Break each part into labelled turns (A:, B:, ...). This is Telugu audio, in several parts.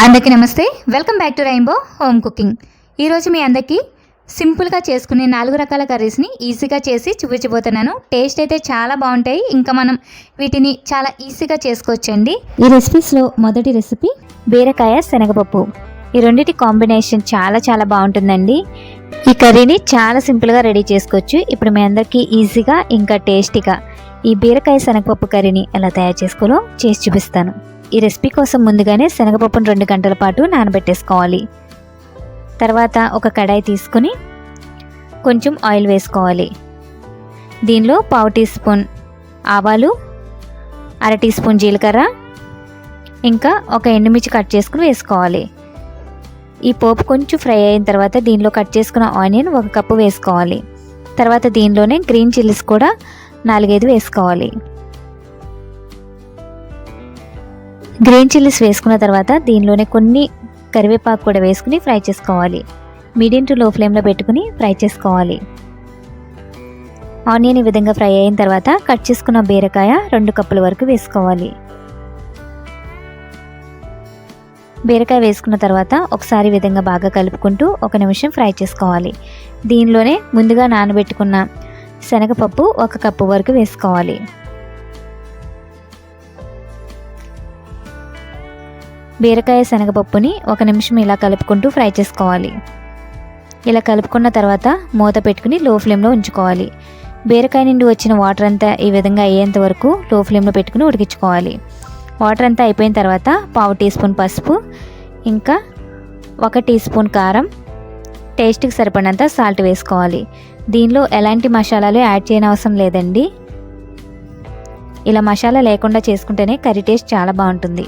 A: అందరికీ నమస్తే. Welcome back to rainbow home cooking. ఈరోజు మీ అందరికీ సింపుల్గా చేసుకునే 4 రకాల కర్రీస్ని ఈజీగా చేసి చూపించబోతున్నాను. టేస్ట్ అయితే చాలా బాగుంటాయి. ఇంకా మనం వీటిని చాలా ఈజీగా చేసుకోవచ్చండి. ఈ రెసిపీస్లో మొదటి రెసిపీ బీరకాయ శనగపప్పు. ఈ రెండింటి కాంబినేషన్ చాలా బాగుంటుందండి. ఈ కర్రీని చాలా సింపుల్గా రెడీ చేసుకోవచ్చు. ఇప్పుడు మీ అందరికీ ఈజీగా ఇంకా టేస్టీగా ఈ బీరకాయ శనగపప్పు కర్రీని ఎలా తయారు చేసుకోవాలో చేసి చూపిస్తాను. ఈ రెసిపీ కోసం ముందుగానే శనగపప్పును 2 గంటల పాటు నానబెట్టేసుకోవాలి. తర్వాత ఒక కడాయి తీసుకుని కొంచెం ఆయిల్ వేసుకోవాలి. దీనిలో 1/2 టీ స్పూన్ ఆవాలు, 1/2 టీ స్పూన్ జీలకర్ర, ఇంకా ఒక ఎండుమిర్చి కట్ చేసుకుని వేసుకోవాలి. ఈ పోపు కొంచెం ఫ్రై అయిన తర్వాత దీనిలో కట్ చేసుకున్న ఆనియన్ 1 కప్పు వేసుకోవాలి. తర్వాత దీనిలోనే గ్రీన్ చిల్లీస్ కూడా 4-5 వేసుకోవాలి. గ్రీన్ చిల్లీస్ వేసుకున్న తర్వాత దీనిలోనే కొన్ని కరివేపాకు కూడా వేసుకుని ఫ్రై చేసుకోవాలి. మీడియం టు లో ఫ్లేమ్లో పెట్టుకుని ఫ్రై చేసుకోవాలి. ఆనియన్ ఈ విధంగా ఫ్రై అయిన తర్వాత కట్ చేసుకున్న బీరకాయ 2 కప్పుల వరకు వేసుకోవాలి. బీరకాయ వేసుకున్న తర్వాత ఒకసారి విధంగా బాగా కలుపుకుంటూ 1 నిమిషం ఫ్రై చేసుకోవాలి. దీనిలోనే ముందుగా నానబెట్టుకున్న శనగపప్పు 1 కప్పు వరకు వేసుకోవాలి. బీరకాయ శనగపప్పుని 1 నిమిషం ఇలా కలుపుకుంటూ ఫ్రై చేసుకోవాలి. ఇలా కలుపుకున్న తర్వాత మూత పెట్టుకుని లో ఫ్లేమ్లో ఉంచుకోవాలి. బీరకాయ నుండి వచ్చిన వాటర్ అంతా ఈ విధంగా అయ్యేంత వరకు లో ఫ్లేమ్లో పెట్టుకుని ఉడికించుకోవాలి. వాటర్ అంతా అయిపోయిన తర్వాత 1/2 టీ స్పూన్ పసుపు, ఇంకా 1 టీ స్పూన్ కారం, టేస్ట్కి సరిపడినంత సాల్ట్ వేసుకోవాలి. దీనిలో ఎలాంటి మసాలాలు యాడ్ చేయనవసరం లేదండి. ఇలా మసాలా లేకుండా చేసుకుంటేనే కర్రీ టేస్ట్ చాలా బాగుంటుంది.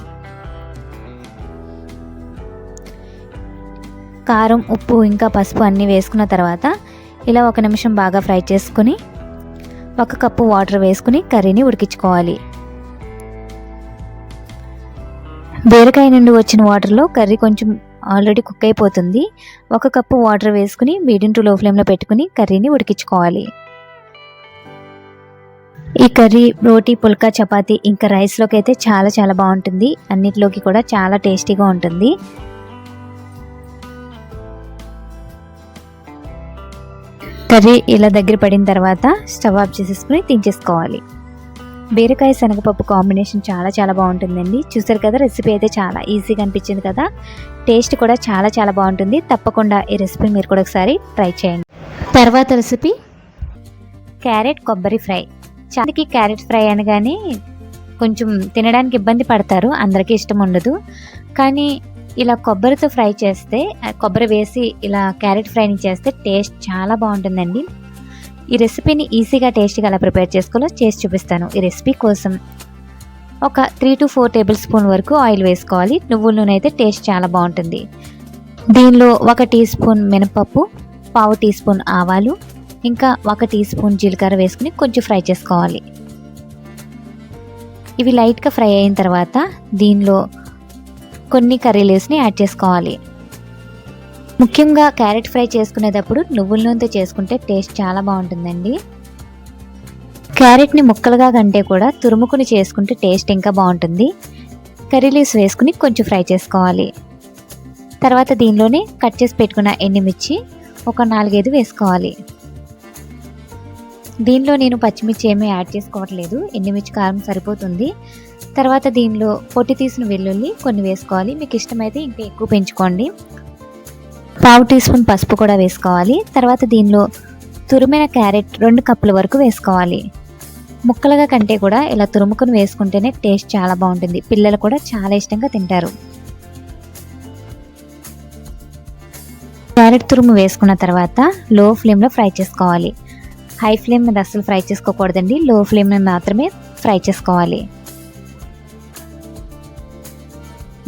A: కారం, ఉప్పు, ఇంకా పసుపు అన్నీ వేసుకున్న తర్వాత ఇలా 1 నిమిషం బాగా ఫ్రై చేసుకుని 1 కప్పు వాటర్ వేసుకుని కర్రీని ఉడికించుకోవాలి. బీరకాయ నుండి వచ్చిన వాటర్లో కర్రీ కొంచెం ఆల్రెడీ కుక్ అయిపోతుంది. 1 కప్పు వాటర్ వేసుకుని మీడియం టు లో ఫ్లేమ్లో పెట్టుకుని కర్రీని ఉడికించుకోవాలి. ఈ కర్రీ రోటీ, పుల్కా, చపాతీ ఇంకా రైస్లోకి అయితే చాలా బాగుంటుంది. అన్నిటిలోకి కూడా చాలా టేస్టీగా ఉంటుంది. కర్రీ ఇలా దగ్గర పడిన తర్వాత స్టవ్ ఆఫ్ చేసేసుకుని దించేసుకోవాలి. బీరకాయ శనగపప్పు కాంబినేషన్ చాలా బాగుంటుందండి. చూసారు కదా, రెసిపీ అయితే చాలా ఈజీగా అనిపించింది కదా. టేస్ట్ కూడా చాలా బాగుంటుంది. తప్పకుండా ఈ రెసిపీ మీరు కూడా ఒకసారి ట్రై చేయండి. తర్వాత రెసిపీ క్యారెట్ కొబ్బరి ఫ్రై. చాలాకి క్యారెట్ ఫ్రై అనగానే కొంచెం తినడానికి ఇబ్బంది పడతారు, అందరికీ ఇష్టం ఉండదు. కానీ ఇలా కొబ్బరితో ఫ్రై చేస్తే, కొబ్బరి వేసి ఇలా క్యారెట్ ఫ్రైని చేస్తే టేస్ట్ చాలా బాగుంటుందండి. ఈ రెసిపీని ఈజీగా టేస్టీగా ఎలా ప్రిపేర్ చేసుకోవాలో చేసి చూపిస్తాను. ఈ రెసిపీ కోసం ఒక 3 to 4 టేబుల్ స్పూన్ వరకు ఆయిల్ వేసుకోవాలి. నువ్వుల నూనె అయితే టేస్ట్ చాలా బాగుంటుంది. దీనిలో 1 టీ స్పూన్ మినపప్పు, 1/2 టీ స్పూన్ ఆవాలు, ఇంకా 1 టీ స్పూన్ జీలకర్ర వేసుకుని కొంచెం ఫ్రై చేసుకోవాలి. ఇవి లైట్గా ఫ్రై అయిన తర్వాత దీనిలో కొన్ని కర్రీ లీవ్స్ని యాడ్ చేసుకోవాలి. ముఖ్యంగా క్యారెట్ ఫ్రై చేసుకునేటప్పుడు నువ్వుల నూనెతో చేసుకుంటే టేస్ట్ చాలా బాగుంటుందండి. క్యారెట్ని ముక్కలుగా కంటే కూడా తురుముకుని చేసుకుంటే టేస్ట్ ఇంకా బాగుంటుంది. కర్రీ లీవ్స్ వేసుకుని కొంచెం ఫ్రై చేసుకోవాలి. తర్వాత దీనిలోనే కట్ చేసి పెట్టుకున్న ఎండుమిర్చి ఒక 4-5 వేసుకోవాలి. దీనిలో నేను పచ్చిమిర్చి ఏమీ యాడ్ చేసుకోవట్లేదు, ఎండుమిర్చి కారం సరిపోతుంది. తర్వాత దీనిలో పొట్టి తీసిన వెల్లుల్లి కొన్ని వేసుకోవాలి. మీకు ఇష్టమైతే ఇంకా ఎక్కువ పెంచుకోండి. 1/2 టీ స్పూన్ పసుపు కూడా వేసుకోవాలి. తర్వాత దీనిలో తురిమిన క్యారెట్ 2 కప్పుల వరకు వేసుకోవాలి. ముక్కలుగా కంటే కూడా ఇలా తురుముకుని వేసుకుంటేనే టేస్ట్ చాలా బాగుంటుంది. పిల్లలు కూడా చాలా ఇష్టంగా తింటారు. క్యారెట్ తురుము వేసుకున్న తర్వాత లో ఫ్లేమ్లో ఫ్రై చేసుకోవాలి. హై ఫ్లేమ్ మీద అస్సలు ఫ్రై చేసుకోకూడదండి, లో ఫ్లేమ్ మీద మాత్రమే ఫ్రై చేసుకోవాలి.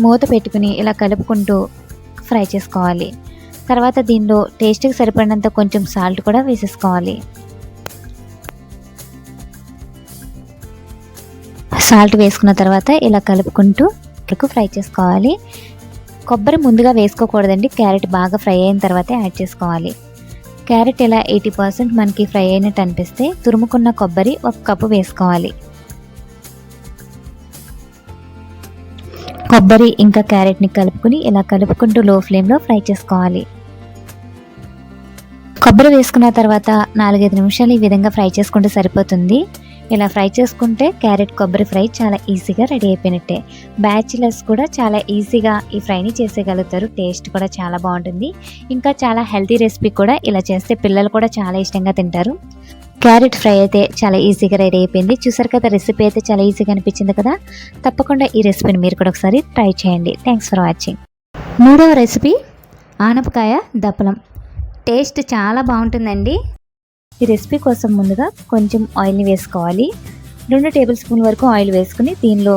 A: మూత పెట్టుకుని ఇలా కలుపుకుంటూ ఫ్రై చేసుకోవాలి. తర్వాత దీనిలో టేస్ట్కి సరిపడినంత కొంచెం సాల్ట్ కూడా వేసేసుకోవాలి. సాల్ట్ వేసుకున్న తర్వాత ఇలా కలుపుకుంటూ ఫ్రై చేసుకోవాలి. కొబ్బరి ముందుగా వేసుకోకూడదండి, క్యారెట్ బాగా ఫ్రై అయిన తర్వాతే యాడ్ చేసుకోవాలి. క్యారెట్ ఇలా 80% మనకి ఫ్రై అయినట్టు అనిపిస్తే తురుముకున్న కొబ్బరి 1 కప్పు వేసుకోవాలి. కొబ్బరి ఇంకా క్యారెట్ని కలుపుకుని ఇలా కలుపుకుంటూ లో ఫ్లేమ్లో ఫ్రై చేసుకోవాలి. కొబ్బరి వేసుకున్న తర్వాత 4-5 నిమిషాలు ఈ విధంగా ఫ్రై చేసుకుంటే సరిపోతుంది. ఇలా ఫ్రై చేసుకుంటే క్యారెట్ కొబ్బరి ఫ్రై చాలా ఈజీగా రెడీ అయిపోయినట్టే. బ్యాచిలర్స్ కూడా చాలా ఈజీగా ఈ ఫ్రైని చేసేయగలుగుతారు. టేస్ట్ కూడా చాలా బాగుంటుంది. ఇంకా చాలా హెల్తీ రెసిపీ కూడా. ఇలా చేస్తే పిల్లలు కూడా చాలా ఇష్టంగా తింటారు. క్యారెట్ ఫ్రై అయితే చాలా ఈజీగా రెడీ అయిపోయింది. చూసారు కదా, రెసిపీ అయితే చాలా ఈజీగా అనిపించింది కదా. తప్పకుండా ఈ రెసిపీని మీరు కూడా ఒకసారి ట్రై చేయండి. Thanks for watching. మూడవ రెసిపీ ఆనపకాయ దప్పలం. టేస్ట్ చాలా బాగుంటుందండి. ఈ రెసిపీ కోసం ముందుగా కొంచెం ఆయిల్ని వేసుకోవాలి. 2 టేబుల్ స్పూన్ వరకు ఆయిల్ వేసుకుని దీనిలో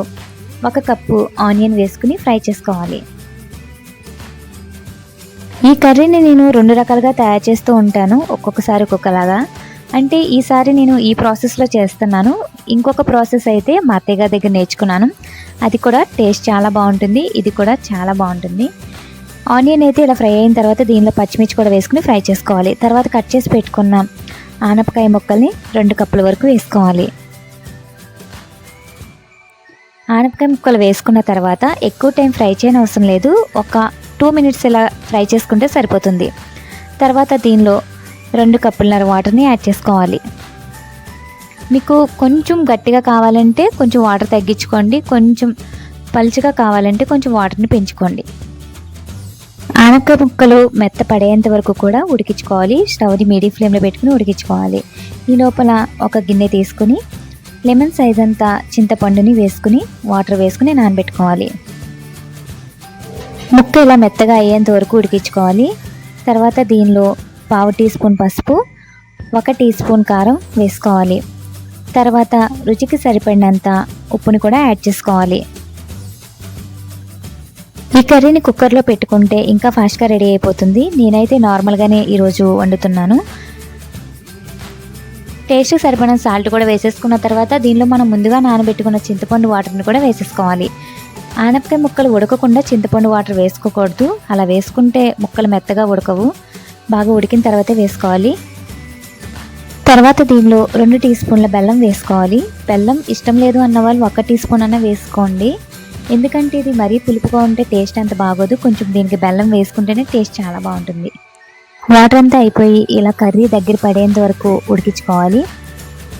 A: 1 కప్పు ఆనియన్ వేసుకుని ఫ్రై చేసుకోవాలి. ఈ కర్రీని నేను 2 రకాలుగా తయారు చేస్తూ ఉంటాను, ఒక్కొక్కసారి ఒక్కొక్కలాగా. అంటే ఈసారి నేను ఈ ప్రాసెస్లో చేస్తున్నాను. ఇంకొక ప్రాసెస్ అయితే మా అత్తయ్య గారి దగ్గర నేర్చుకున్నాను. అది కూడా టేస్ట్ చాలా బాగుంటుంది. ఇది కూడా చాలా బాగుంటుంది. ఆనియన్ అయితే ఇలా ఫ్రై అయిన తర్వాత దీనిలో పచ్చిమిర్చి కూడా వేసుకుని ఫ్రై చేసుకోవాలి. తర్వాత కట్ చేసి పెట్టుకున్న ఆనపకాయ ముక్కల్ని 2 కప్పుల వరకు వేసుకోవాలి. ఆనపకాయ ముక్కలు వేసుకున్న తర్వాత ఎక్కువ టైం ఫ్రై చేయని అవసరం లేదు. ఒక 2 మినిట్స్ ఇలా ఫ్రై చేసుకుంటే సరిపోతుంది. తర్వాత దీనిలో 2 కప్పులన్నర వాటర్ని యాడ్ చేసుకోవాలి. మీకు కొంచెం గట్టిగా కావాలంటే కొంచెం వాటర్ తగ్గించుకోండి. కొంచెం పలుచగా కావాలంటే కొంచెం వాటర్ని పెంచుకోండి. ఆనపకాయ ముక్కలు మెత్త పడేంత వరకు కూడా ఉడికించుకోవాలి. స్టవ్ని మీడియం ఫ్లేమ్లో పెట్టుకుని ఉడికించుకోవాలి. ఈ లోపల ఒక గిన్నె తీసుకుని లెమన్ సైజ్ అంతా చింతపండుని వేసుకుని వాటర్ వేసుకుని నానబెట్టుకోవాలి. ముక్క ఇలా మెత్తగా అయ్యేంత వరకు ఉడికించుకోవాలి. తర్వాత దీనిలో 1/2 టీ స్పూన్ పసుపు, 1 టీ స్పూన్ కారం వేసుకోవాలి. తర్వాత రుచికి సరిపడినంత ఉప్పుని కూడా యాడ్ చేసుకోవాలి. ఈ కర్రీని కుక్కర్లో పెట్టుకుంటే ఇంకా ఫాస్ట్గా రెడీ అయిపోతుంది. నేనైతే నార్మల్గానే ఈరోజు వండుతున్నాను. టేస్ట్కి సరిపడిన సాల్ట్ కూడా వేసేసుకున్న తర్వాత దీనిలో మనం ముందుగా నానబెట్టుకున్న చింతపండు వాటర్ని కూడా వేసేసుకోవాలి. ఆనపకాయ ముక్కలు ఉడకకుండా చింతపండు వాటర్ వేసుకోకూడదు. అలా వేసుకుంటే ముక్కలు మెత్తగా ఉడకవు. బాగా ఉడికిన తర్వాతే వేసుకోవాలి. తర్వాత దీనిలో 2 టీ స్పూన్ల బెల్లం వేసుకోవాలి. బెల్లం ఇష్టం లేదు అన్న వాళ్ళు 1 టీ స్పూన్ అన్న వేసుకోండి. ఎందుకంటే ఇది మరీ పులుపుగా ఉంటే టేస్ట్ అంత బాగోదు. కొంచెం దీనికి బెల్లం వేసుకుంటేనే టేస్ట్ చాలా బాగుంటుంది. వాటర్ అంతా అయిపోయి ఇలా కర్రీ దగ్గర పడేంత వరకు ఉడికించుకోవాలి.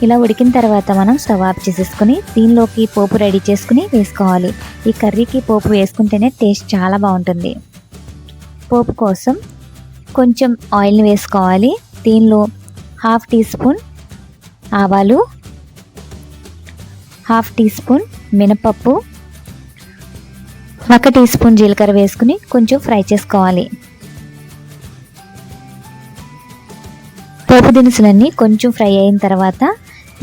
A: ఇలా ఉడికిన తర్వాత మనం స్టవ్ ఆఫ్ చేసేసుకుని దీనిలోకి పోపు రెడీ చేసుకుని వేసుకోవాలి. ఈ కర్రీకి పోపు వేసుకుంటేనే టేస్ట్ చాలా బాగుంటుంది. పోపు కోసం కొంచెం ఆయిల్ని వేసుకోవాలి. దీనిలో 1/2 టీ స్పూన్ ఆవాలు, 1/2 టీ స్పూన్ మినపప్పు, 1 టీ స్పూన్ జీలకర్ర వేసుకుని కొంచెం ఫ్రై చేసుకోవాలి. పోపు దినుసులన్నీ కొంచెం ఫ్రై అయిన తర్వాత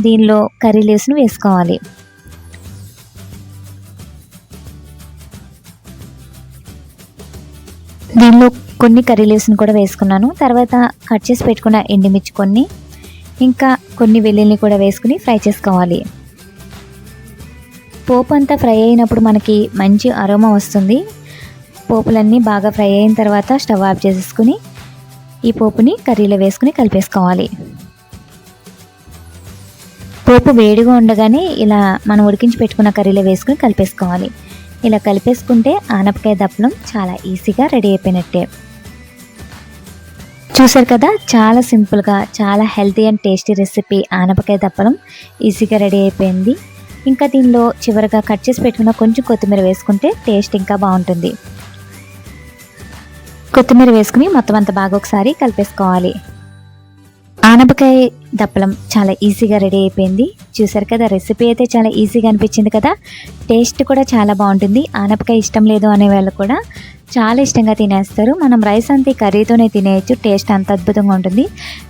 A: దీనిలో కర్రీ లీవ్స్ని వేసుకోవాలి. దీనిలో కొన్ని కర్రీ లీవ్స్ని కూడా వేసుకున్నాను. తర్వాత కట్ చేసి పెట్టుకున్న ఎండుమిర్చి కొన్ని, ఇంకా కొన్ని వెల్లుల్ని కూడా వేసుకుని ఫ్రై చేసుకోవాలి. పోపు అంతా ఫ్రై అయినప్పుడు మనకి మంచి అరోమా వస్తుంది. పోపులన్నీ బాగా ఫ్రై అయిన తర్వాత స్టవ్ ఆఫ్ చేసేసుకుని ఈ పోపుని కర్రీలో వేసుకుని కలిపేసుకోవాలి. పోపు వేడిగా ఉండగానే ఇలా మనం ఉడికించి పెట్టుకున్న కర్రీలో వేసుకుని కలిపేసుకోవాలి. ఇలా కలిపేసుకుంటే ఆనపకాయ దప్పలం చాలా ఈజీగా రెడీ అయిపోయినట్టే. చూసారు కదా, చాలా సింపుల్గా చాలా హెల్తీ అండ్ టేస్టీ రెసిపీ ఆనపకాయ దప్పలం ఈజీగా రెడీ అయిపోయింది. ఇంకా దీనిలో చివరిగా కట్ చేసి పెట్టుకున్న కొంచెం కొత్తిమీర వేసుకుంటే టేస్ట్ ఇంకా బాగుంటుంది. కొత్తిమీర వేసుకుని మొత్తం అంతా బాగా ఒకసారి కలిపేసుకోవాలి. ఆనపకాయ దప్పలం చాలా ఈజీగా రెడీ అయిపోయింది. చూసారు కదా, రెసిపీ అయితే చాలా ఈజీగా అనిపించింది కదా. టేస్ట్ కూడా చాలా బాగుంటుంది. ఆనపకాయ ఇష్టం లేదు అనే వాళ్ళు కూడా చాలా ఇష్టంగా తినేస్తారు. మనం రైస్ అంతా కర్రీతోనే తినేయచ్చు. టేస్ట్ అంత అద్భుతంగా ఉంటుంది.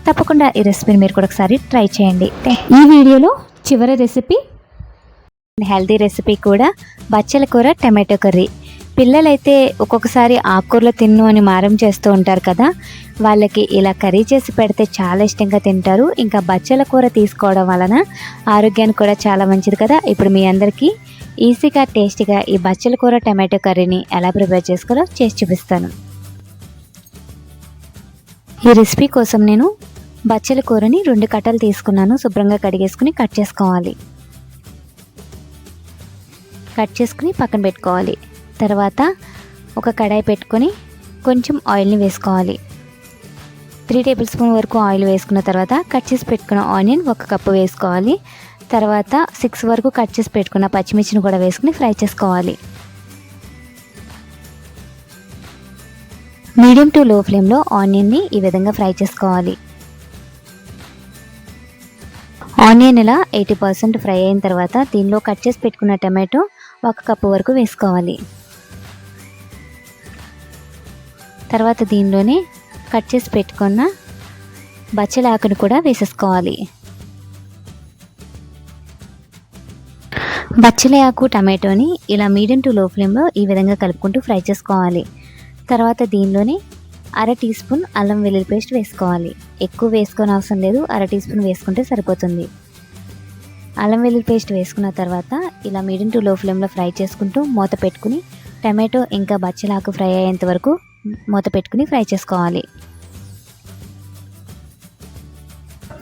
A: తప్పకుండా ఈ రెసిపీని మీరు కూడా ఒకసారి ట్రై చేయండి. ఈ వీడియోలో చివరి రెసిపీ హెల్తీ రెసిపీ కూడా బచ్చల కూర టమాటో కర్రీ. పిల్లలైతే ఒక్కొక్కసారి ఆకుకూరలు తిన్ను అని మారం చేస్తూ ఉంటారు కదా, వాళ్ళకి ఇలా కర్రీ చేసి పెడితే చాలా ఇష్టంగా తింటారు. ఇంకా బచ్చల కూర తీసుకోవడం వలన ఆరోగ్యానికి కూడా చాలా మంచిది కదా. ఇప్పుడు మీ అందరికీ ఈజీగా టేస్టీగా ఈ బచ్చల కూర టమాటో కర్రీని ఎలా ప్రిపేర్ చేసుకోవాలో చేసి చూపిస్తాను. ఈ రెసిపీ కోసం నేను బచ్చల కూరని 2 కట్టలు తీసుకున్నాను. శుభ్రంగా కడిగేసుకుని కట్ చేసుకోవాలి. కట్ చేసుకుని పక్కన పెట్టుకోవాలి. తర్వాత ఒక కడాయి పెట్టుకొని కొంచెం ఆయిల్ని వేసుకోవాలి. 3 టేబుల్ స్పూన్ వరకు ఆయిల్ వేసుకున్న తర్వాత కట్ చేసి పెట్టుకున్న ఆనియన్ 1 కప్పు వేసుకోవాలి. తర్వాత 6 వరకు కట్ చేసి పెట్టుకున్న పచ్చిమిర్చిని కూడా వేసుకుని ఫ్రై చేసుకోవాలి. మీడియం టు లో ఫ్లేమ్లో ఆనియన్ని ఈ విధంగా ఫ్రై చేసుకోవాలి. ఆనియన్ ఇలా 80% ఫ్రై అయిన తర్వాత దీనిలో కట్ చేసి పెట్టుకున్న టమాటో 1 కప్పు వరకు వేసుకోవాలి. తర్వాత దీనిలోనే కట్ చేసి పెట్టుకున్న బచ్చల ఆకును కూడా వేసేసుకోవాలి. బచ్చల ఆకు టమాటోని ఇలా మీడియం టు లో ఫ్లేమ్లో ఈ విధంగా కలుపుకుంటూ ఫ్రై చేసుకోవాలి. తర్వాత దీనిలోనే 1/2 టీ స్పూన్ అల్లం వెల్లుల్లి పేస్ట్ వేసుకోవాలి. ఎక్కువ వేసుకోని అవసరం లేదు, 1/2 టీ స్పూన్ వేసుకుంటే సరిపోతుంది. అల్లం వెల్లుల్లి పేస్ట్ వేసుకున్న తర్వాత ఇలా మీడియం టు లో ఫ్లేమ్లో ఫ్రై చేసుకుంటూ మూత పెట్టుకుని టమాటో ఇంకా బచ్చల ఆకు ఫ్రై అయ్యేంత వరకు మూత పెట్టుకుని ఫ్రై చేసుకోవాలి.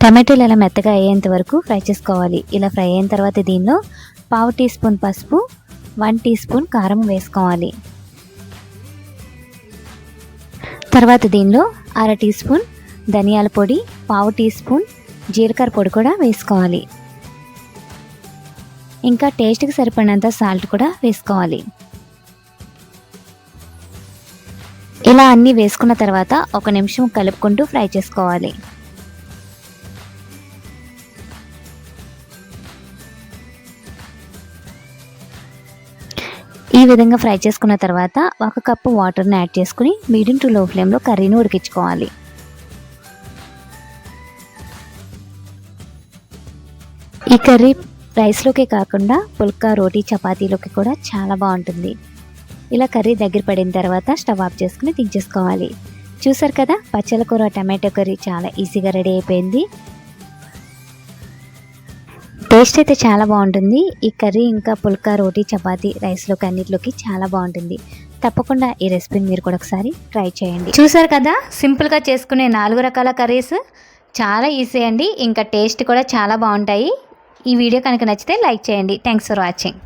A: టమాటోలు ఇలా మెత్తగా అయ్యేంత వరకు ఫ్రై చేసుకోవాలి. ఇలా ఫ్రై అయిన తర్వాత దీనిలో 1/2 టీ స్పూన్ పసుపు, 1 టీ స్పూన్ కారం వేసుకోవాలి. తర్వాత దీనిలో 1/2 టీ స్పూన్ ధనియాల పొడి, 1/2 టీ స్పూన్ జీలకర్ర పొడి కూడా వేసుకోవాలి. ఇంకా టేస్ట్కి సరిపడినంత సాల్ట్ కూడా వేసుకోవాలి. ఇలా అన్నీ వేసుకున్న తర్వాత 1 నిమిషం కలుపుకుంటూ ఫ్రై చేసుకోవాలి. ఈ విధంగా ఫ్రై చేసుకున్న తర్వాత 1 కప్పు వాటర్ని యాడ్ చేసుకుని మీడియం టు లో ఫ్లేమ్లో కర్రీని ఉడికించుకోవాలి. ఈ కర్రీ రైస్లోకే కాకుండా పుల్కా, రోటీ, చపాతీలోకి కూడా చాలా బాగుంటుంది. ఇలా కర్రీ దగ్గర పడిన తర్వాత స్టవ్ ఆఫ్ చేసుకుని దించేసుకోవాలి. చూసారు కదా, పచ్చల కూర టమాటో కర్రీ చాలా ఈజీగా రెడీ అయిపోయింది. టేస్ట్ అయితే చాలా బాగుంటుంది. ఈ కర్రీ ఇంకా పుల్కా, రోటీ, చపాతీ, రైస్లోకి అన్నిటిలోకి చాలా బాగుంటుంది. తప్పకుండా ఈ రెసిపీని మీరు కూడా ఒకసారి ట్రై చేయండి. చూసారు కదా, సింపుల్గా చేసుకునే 4 రకాల కర్రీస్ చాలా ఈజీ అండి. ఇంకా టేస్ట్ కూడా చాలా బాగుంటాయి. ఈ వీడియో కనుక నచ్చితే లైక్ చేయండి. Thanks for watching.